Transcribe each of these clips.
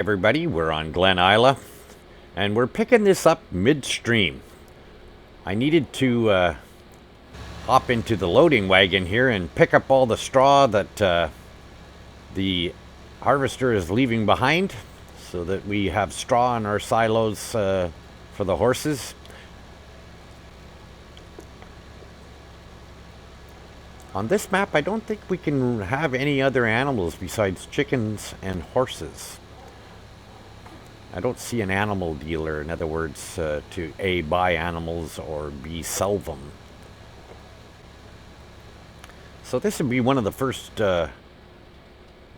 Everybody, we're on Glen Isla, and we're picking this up midstream. I needed to hop into the loading wagon here and pick up all the straw that the harvester is leaving behind so that we have straw in our silos for the horses. On this map, I don't think we can have any other animals besides chickens and horses. I don't see an animal dealer, in other words, to A, buy animals, or B, sell them. So this would be one of the first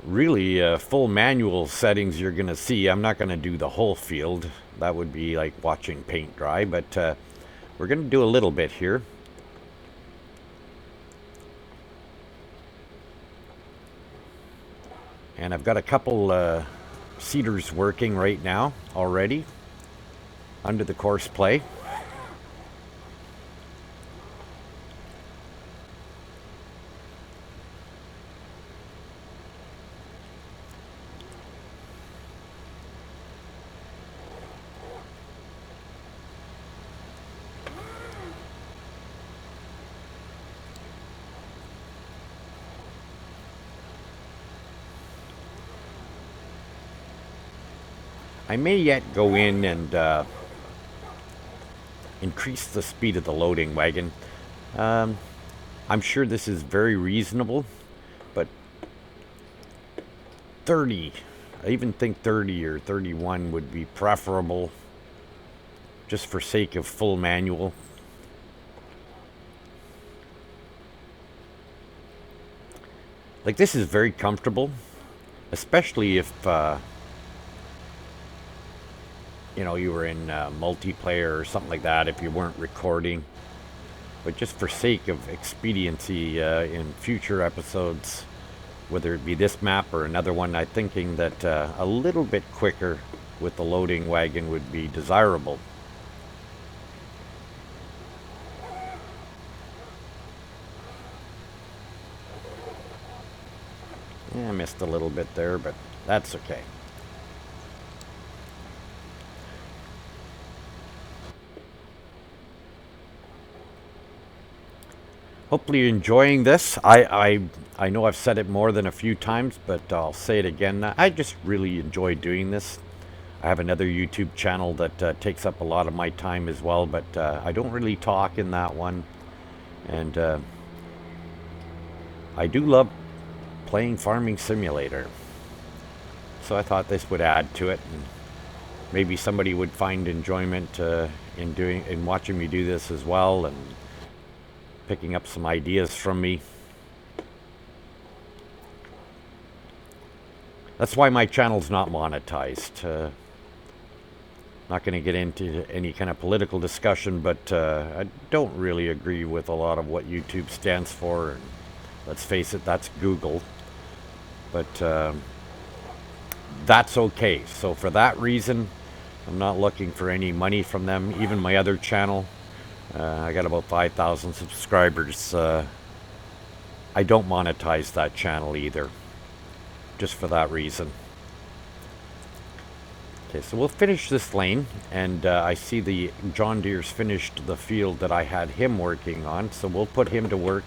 really full manual settings you're going to see. I'm not going to do the whole field. That would be like watching paint dry, but we're going to do a little bit here. And I've got a couple seeders working right now already under the course play. I may yet go in and increase the speed of the loading wagon. I'm sure this is very reasonable, but 30, I even think 30 or 31 would be preferable, just for sake of full manual. Like, this is very comfortable, especially if you know, you were in multiplayer or something like that, if you weren't recording. But just for sake of expediency in future episodes, whether it be this map or another one, I'm thinking that a little bit quicker with the loading wagon would be desirable. Yeah, I missed a little bit there, but that's okay. Hopefully you're enjoying this. I know I've said it more than a few times, but I'll say it again. I just really enjoy doing this. I have another YouTube channel that takes up a lot of my time as well, but I don't really talk in that one. And I do love playing Farming Simulator. So I thought this would add to it, and maybe somebody would find enjoyment in watching me do this as well, and picking up some ideas from me. That's why my channel's not monetized. Not going to get into any kind of political discussion, but I don't really agree with a lot of what YouTube stands for. And let's face it, that's Google. But that's okay. So for that reason, I'm not looking for any money from them. Even my other channel, I got about 5,000 subscribers. I don't monetize that channel either, just for that reason. Okay, so we'll finish this lane, and I see the John Deere's finished the field that I had him working on, so we'll put him to work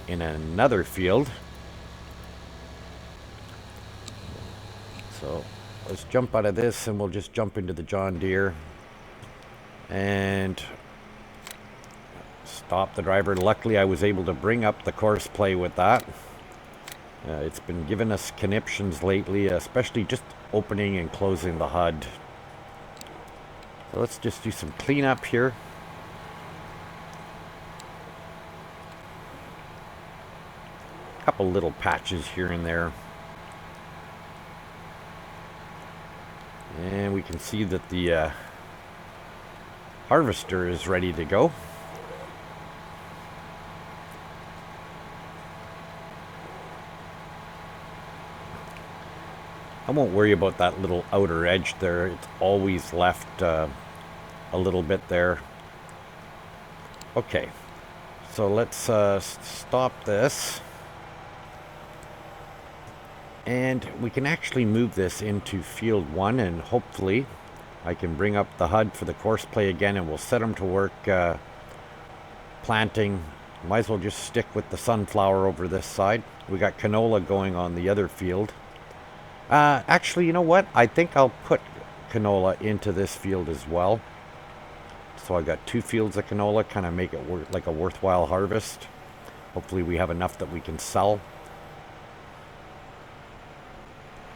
in another field. So let's jump out of this, and we'll just jump into the John Deere and stop the driver. Luckily, I was able to bring up the course play with that. It's been giving us conniptions lately, especially just opening and closing the HUD. So let's just do some cleanup here. A couple little patches here and there. And we can see that the harvester is ready to go. I won't worry about that little outer edge there. It's always left a little bit there. Okay, so let's stop this. And we can actually move this into field 1, and hopefully I can bring up the HUD for the course play again, and we'll set them to work planting. Might as well just stick with the sunflower over this side. We got canola going on the other field. Actually, you know what? I think I'll put canola into this field as well. So I got 2 fields of canola, kind of make it like a worthwhile harvest. Hopefully we have enough that we can sell.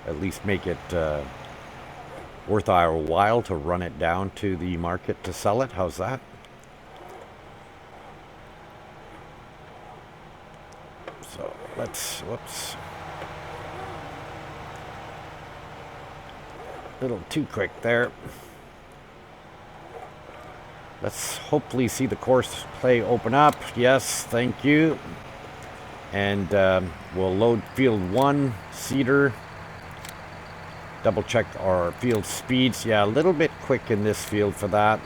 At least make it worth our while to run it down to the market to sell it. How's that? So let's, whoops. A little too quick there. Let's hopefully see the course play open up. Yes, thank you. And we'll load field 1, cedar. Double check our field speeds. Yeah, a little bit quick in this field for that.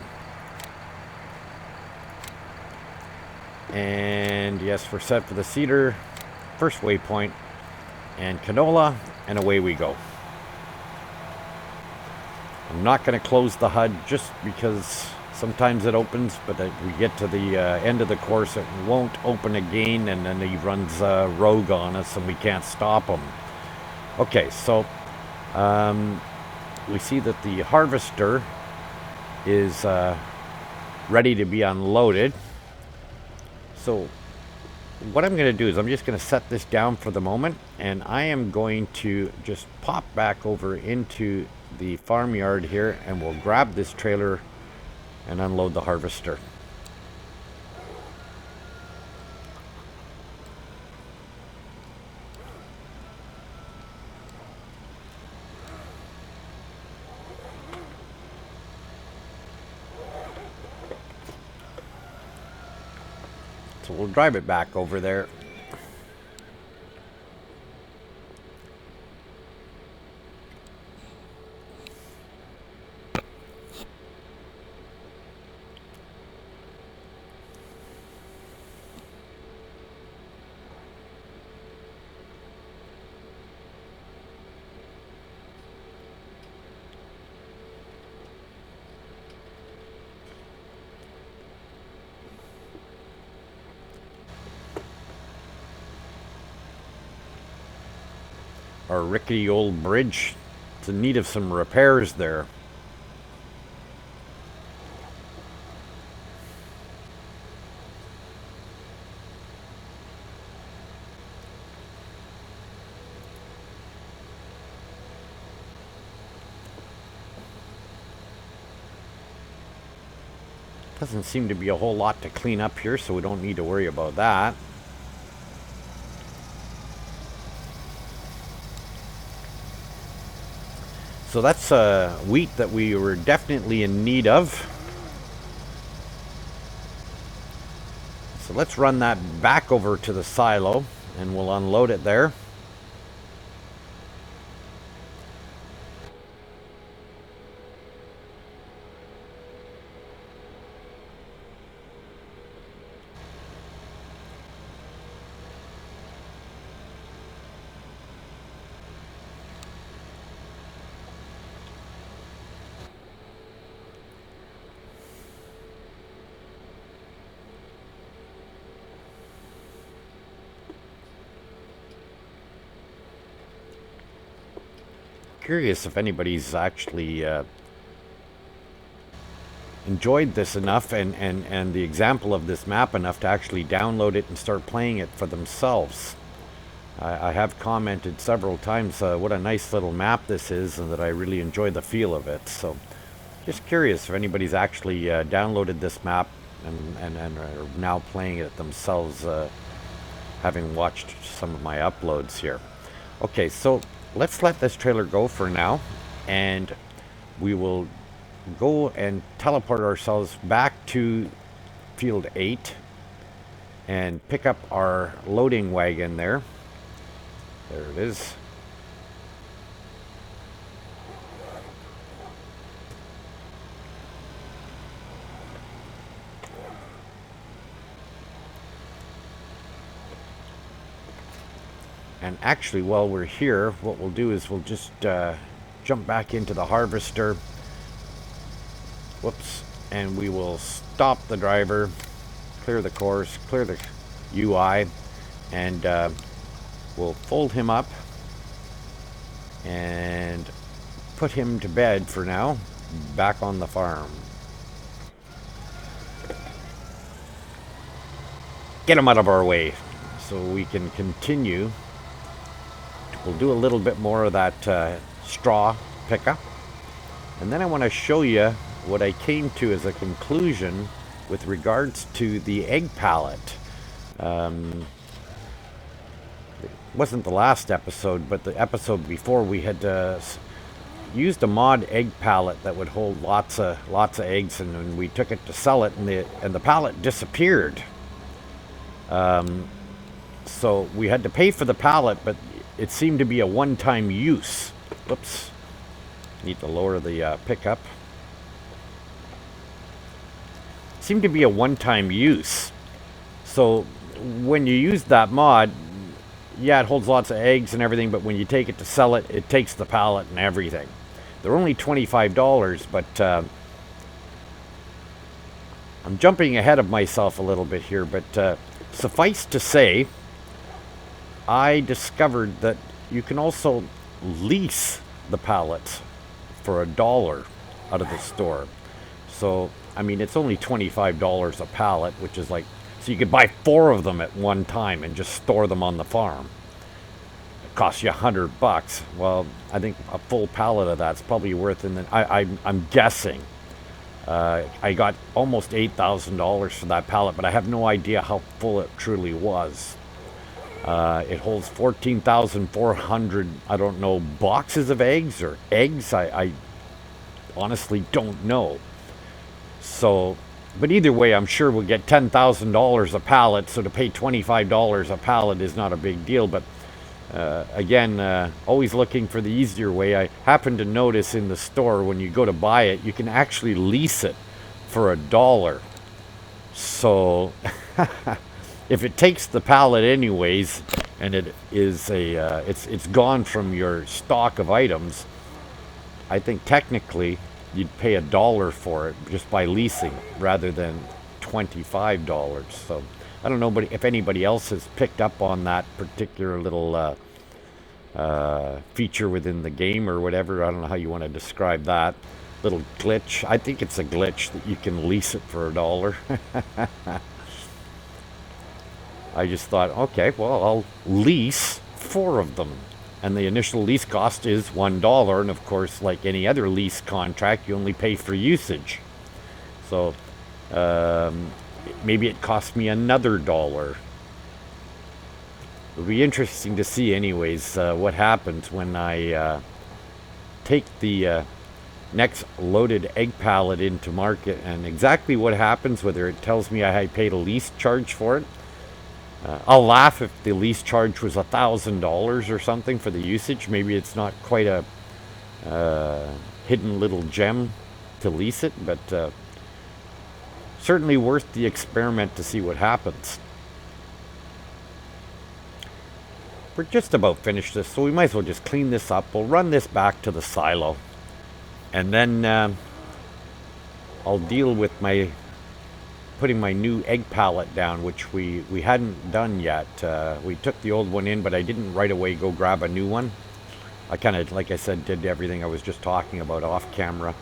And yes, we're set for the cedar. First waypoint. And canola. And away we go. I'm not going to close the HUD just because sometimes it opens, but we get to the end of the course, it won't open again, and then he runs rogue on us and we can't stop him. Okay, so we see that the harvester is ready to be unloaded. So what I'm going to do is I'm just going to set this down for the moment, and I am going to just pop back over into the farmyard here, and we'll grab this trailer and unload the harvester. So we'll drive it back over there. Our rickety old bridge, it's in need of some repairs there. Doesn't seem to be a whole lot to clean up here, so we don't need to worry about that. So that's wheat that we were definitely in need of. So let's run that back over to the silo and we'll unload it there. Curious if anybody's actually enjoyed this enough and the example of this map enough to actually download it and start playing it for themselves. I have commented several times what a nice little map this is and that I really enjoy the feel of it. So just curious if anybody's actually downloaded this map and are now playing it themselves, having watched some of my uploads here. Okay, so let's let this trailer go for now, and we will go and teleport ourselves back to field 8 and pick up our loading wagon there. There it is. And actually, while we're here, what we'll do is we'll just jump back into the harvester. Whoops. And we will stop the driver, clear the course, clear the UI, and we'll fold him up and put him to bed for now, back on the farm. Get him out of our way so we can continue. We'll do a little bit more of that straw pickup, and then I want to show you what I came to as a conclusion with regards to the egg pallet. It wasn't the last episode, but the episode before, we had used a mod egg pallet that would hold lots of eggs, and when we took it to sell it, and the pallet disappeared. So we had to pay for the pallet, but it seemed to be a one-time use. Whoops. Need to lower the pickup. Seemed to be a one-time use. So when you use that mod, yeah, it holds lots of eggs and everything, but when you take it to sell it, it takes the pallet and everything. They're only $25, but I'm jumping ahead of myself a little bit here, but suffice to say, I discovered that you can also lease the pallets for $1 out of the store. So, I mean, it's only $25 a pallet, which is like, so you could buy 4 of them at one time and just store them on the farm. It costs you $100. Well, I think a full pallet of that's probably worth, I'm guessing. I got almost $8,000 for that pallet, but I have no idea how full it truly was. It holds 14,400, I don't know, boxes of eggs or eggs. I honestly don't know. So, but either way, I'm sure we'll get $10,000 a pallet, so to pay $25 a pallet is not a big deal. But again, always looking for the easier way. I happen to notice in the store, when you go to buy it, you can actually lease it for $1. So if it takes the pallet anyways, and it is it's gone from your stock of items, I think technically you'd pay $1 for it just by leasing rather than $25. So I don't know, but if anybody else has picked up on that particular little feature within the game or whatever, I don't know how you want to describe that little glitch. I think it's a glitch that you can lease it for $1. I just thought, okay, well, I'll lease 4 of them. And the initial lease cost is $1. And of course, like any other lease contract, you only pay for usage. So maybe it cost me another $1. It'll be interesting to see anyways what happens when I take the next loaded egg pallet into market, and exactly what happens, whether it tells me I paid a lease charge for it. I'll laugh if the lease charge was $1,000 or something for the usage. Maybe it's not quite a hidden little gem to lease it, but certainly worth the experiment to see what happens. We're just about finished this, so we might as well just clean this up. We'll run this back to the silo, and then I'll deal with putting my new egg pallet down, which we hadn't done yet. We took the old one in, but I didn't right away go grab a new one. I kind of, like I said, did everything I was just talking about off camera.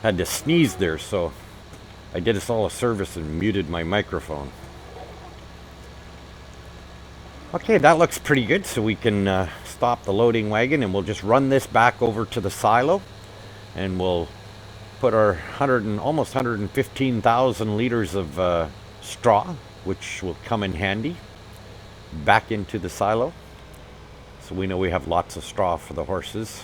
Had to sneeze there, so I did us all a service and muted my microphone. Okay, that looks pretty good, so we can stop the loading wagon and we'll just run this back over to the silo, and we'll put our almost 115,000 liters of straw, which will come in handy, back into the silo, so we know we have lots of straw for the horses.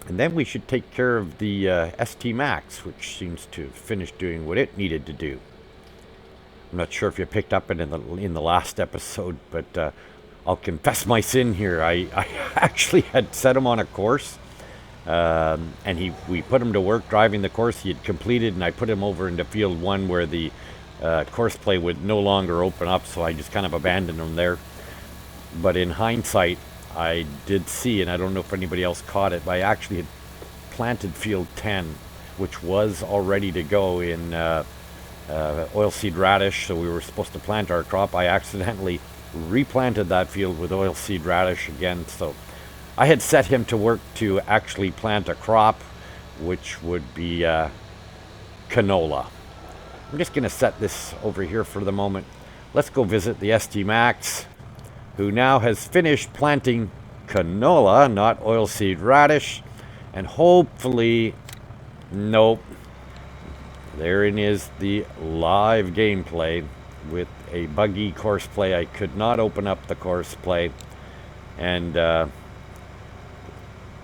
And then we should take care of the ST Max, which seems to have finished doing what it needed to do. I'm not sure if you picked up it in the last episode, but I'll confess my sin here. I actually had set him on a course, and we put him to work driving the course he had completed, and I put him over into field 1 where the course play would no longer open up, so I just kind of abandoned him there. But in hindsight, I did see, and I don't know if anybody else caught it, but I actually had planted field 10, which was all ready to go in oilseed radish, so we were supposed to plant our crop. I accidentally replanted that field with oilseed radish again, so I had set him to work to actually plant a crop, which would be canola. I'm just going to set this over here for the moment. Let's go visit the ST Max, who now has finished planting canola, not oilseed radish, and hopefully, nope, therein is the live gameplay with a buggy course play. I could not open up the course play, and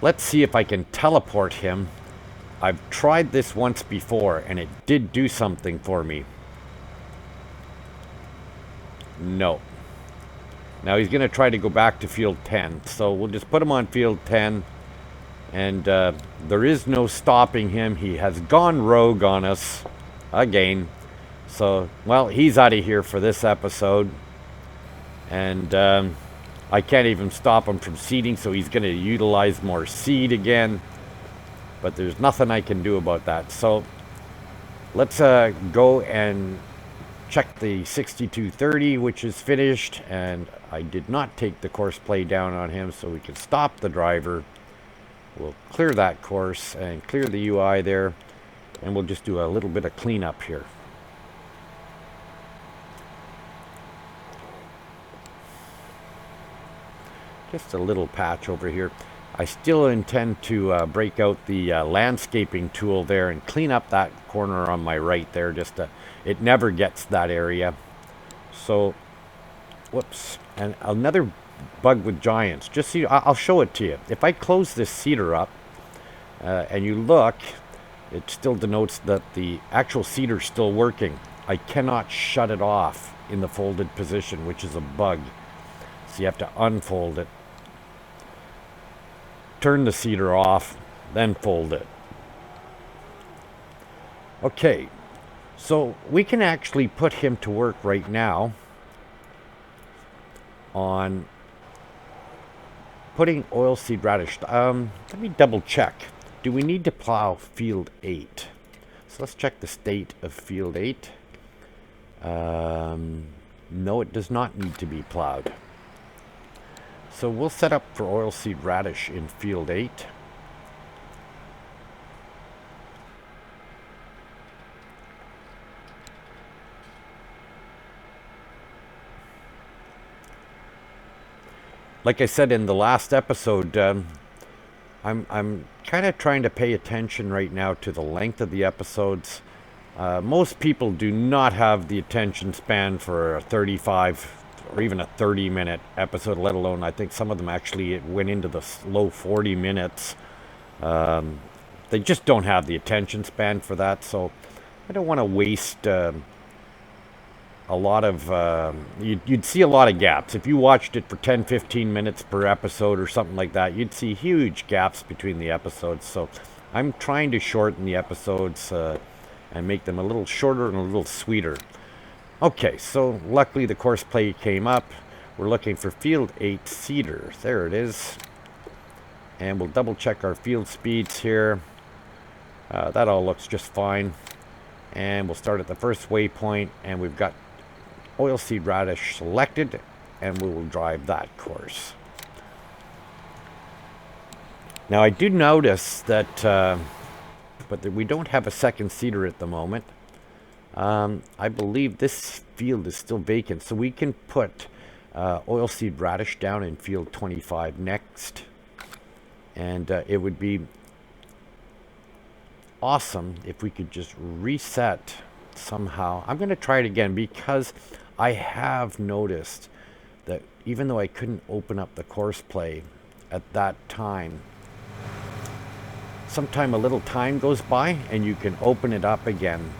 let's see if I can teleport him. I've tried this once before, and it did do something for me. No. Now he's going to try to go back to field 10, so we'll just put him on field 10, and there is no stopping him. He has gone rogue on us again, so, well, he's out of here for this episode, and I can't even stop him from seeding, so he's going to utilize more seed again, but there's nothing I can do about that. So let's go and check the 6230, which is finished, and I did not take the course play down on him, so we can stop the driver. We'll clear that course and clear the UI there, and we'll just do a little bit of cleanup here. Just a little patch over here. I still intend to break out the landscaping tool there and clean up that corner on my right there. It never gets that area. So, whoops. And another bug with giants. Just see, I'll show it to you. If I close this seeder up and you look, it still denotes that the actual seeder's still working. I cannot shut it off in the folded position, which is a bug. So you have to unfold it, turn the seeder off, then fold it. Okay, so we can actually put him to work right now on putting oilseed radish. Let me double check. Do we need to plow field 8? So let's check the state of field 8. No, it does not need to be plowed. So we'll set up for oilseed radish in field 8. Like I said in the last episode, I'm kind of trying to pay attention right now to the length of the episodes. Most people do not have the attention span for a 35 or even a 30-minute episode, let alone, I think some of them actually went into the low 40 minutes. They just don't have the attention span for that, so I don't want to waste a lot of... you'd see a lot of gaps. If you watched it for 10-15 minutes per episode or something like that, you'd see huge gaps between the episodes. So I'm trying to shorten the episodes and make them a little shorter and a little sweeter. Okay, so luckily the course play came up. We're looking for field 8 seeder. There it is. And we'll double check our field speeds here. That all looks just fine. And we'll start at the first waypoint, and we've got oilseed radish selected, and we will drive that course. Now I do notice that, but we don't have a second seeder at the moment. I believe this field is still vacant, so we can put oilseed radish down in field 25 next, and it would be awesome if we could just reset somehow. I'm going to try it again, because I have noticed that even though I couldn't open up the course play at that time, sometime a little time goes by and you can open it up again.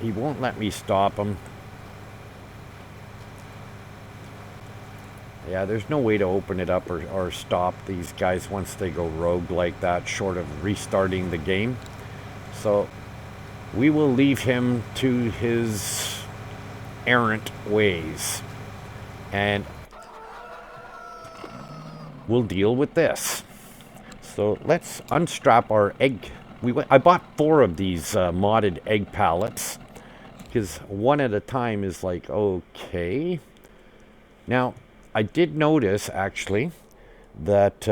He won't let me stop him. Yeah, there's no way to open it up or stop these guys once they go rogue like that, short of restarting the game. So we will leave him to his errant ways. And we'll deal with this. So let's unstrap our egg. I bought 4 of these modded egg pallets, because one at a time is like, okay. Now, I did notice, actually, that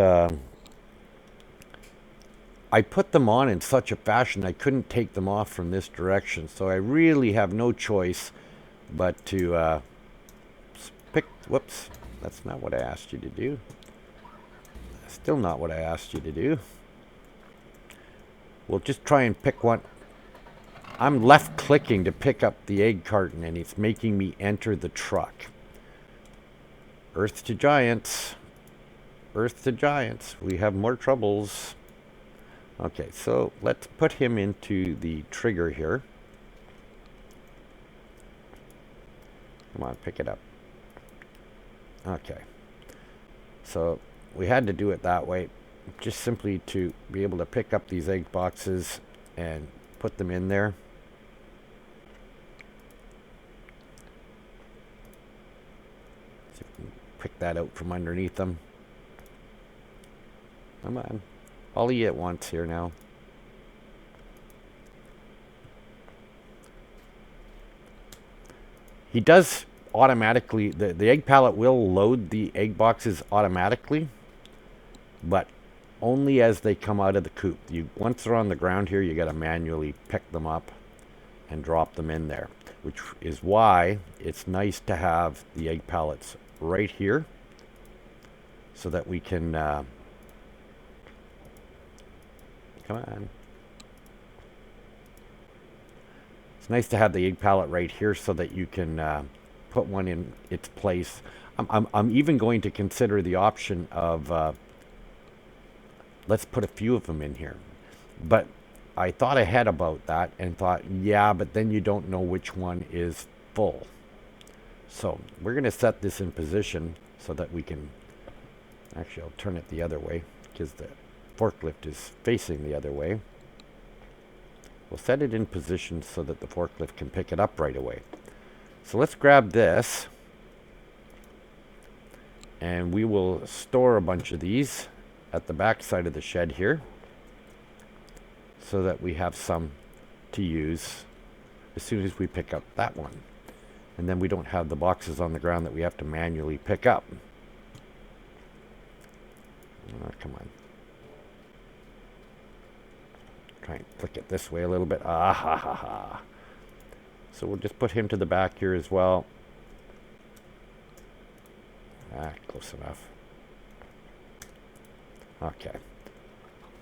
I put them on in such a fashion I couldn't take them off from this direction. So I really have no choice but to pick... Whoops, that's not what I asked you to do. Still not what I asked you to do. We'll just try and pick one. I'm left clicking to pick up the egg carton and it's making me enter the truck. Earth to giants. Earth to giants. We have more troubles. Okay, so let's put him into the trigger here. Come on, pick it up. Okay. So we had to do it that way, just simply to be able to pick up these egg boxes and put them in there. See if we can pick that out from underneath them. Come on. All of you at once here now. He does automatically, the egg pallet will load the egg boxes automatically, but only as they come out of the coop. Once they're on the ground here, you got to manually pick them up and drop them in there, which is why it's nice to have the egg pallets right here so that we can come on. It's nice to have the egg pallet right here so that you can put one in its place. I'm even going to consider the option of let's put a few of them in here. But I thought ahead about that and thought, yeah, but then you don't know which one is full. So we're going to set this in position so that we can, actually I'll turn it the other way because the forklift is facing the other way. We'll set it in position so that the forklift can pick it up right away. So let's grab this and we will store a bunch of these at the back side of the shed here so that we have some to use as soon as we pick up that one. And then we don't have the boxes on the ground that we have to manually pick up. Oh, come on. Try and flick it this way a little bit. Ah ha ha ha. So we'll just put him to the back here as well. Ah, close enough. Okay.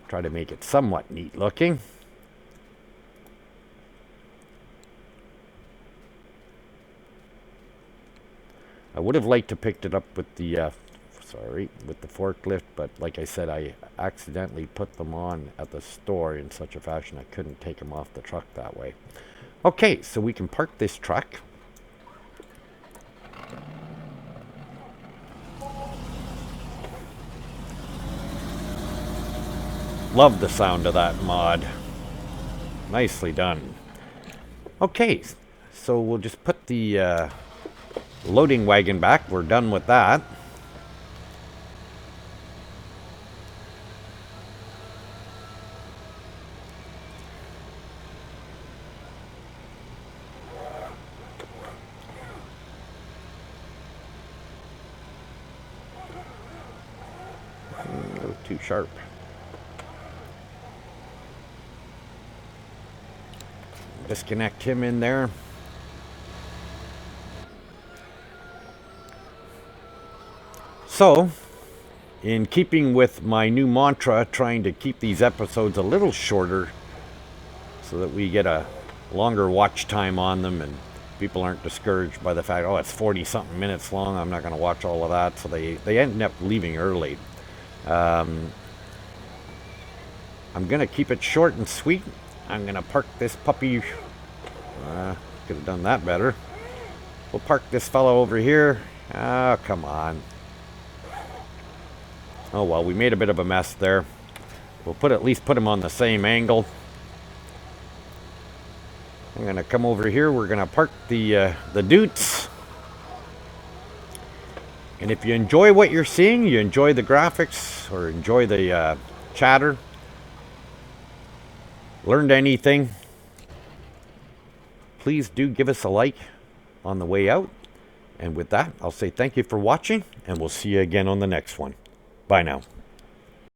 Try to make it somewhat neat looking. I would have liked to picked it up with the with the forklift, but like I said, I accidentally put them on at the store in such a fashion I couldn't take them off the truck that way. Okay, so we can park this truck. Love the sound of that mod. Nicely done. Okay, so we'll just put the loading wagon back. We're done with that. A little too sharp. Disconnect him in there. So, in keeping with my new mantra, trying to keep these episodes a little shorter so that we get a longer watch time on them and people aren't discouraged by the fact, oh, it's 40-something minutes long, I'm not going to watch all of that. So they end up leaving early. I'm going to keep it short and sweet. I'm going to park this puppy. Could have done that better. We'll park this fellow over here. Oh, come on. Oh, well, we made a bit of a mess there. We'll at least put him on the same angle. I'm going to come over here. We're going to park the Dutes. And if you enjoy what you're seeing, you enjoy the graphics, or enjoy the chatter, learned anything, please do give us a like on the way out. And with that, I'll say thank you for watching, and we'll see you again on the next one. Bye now.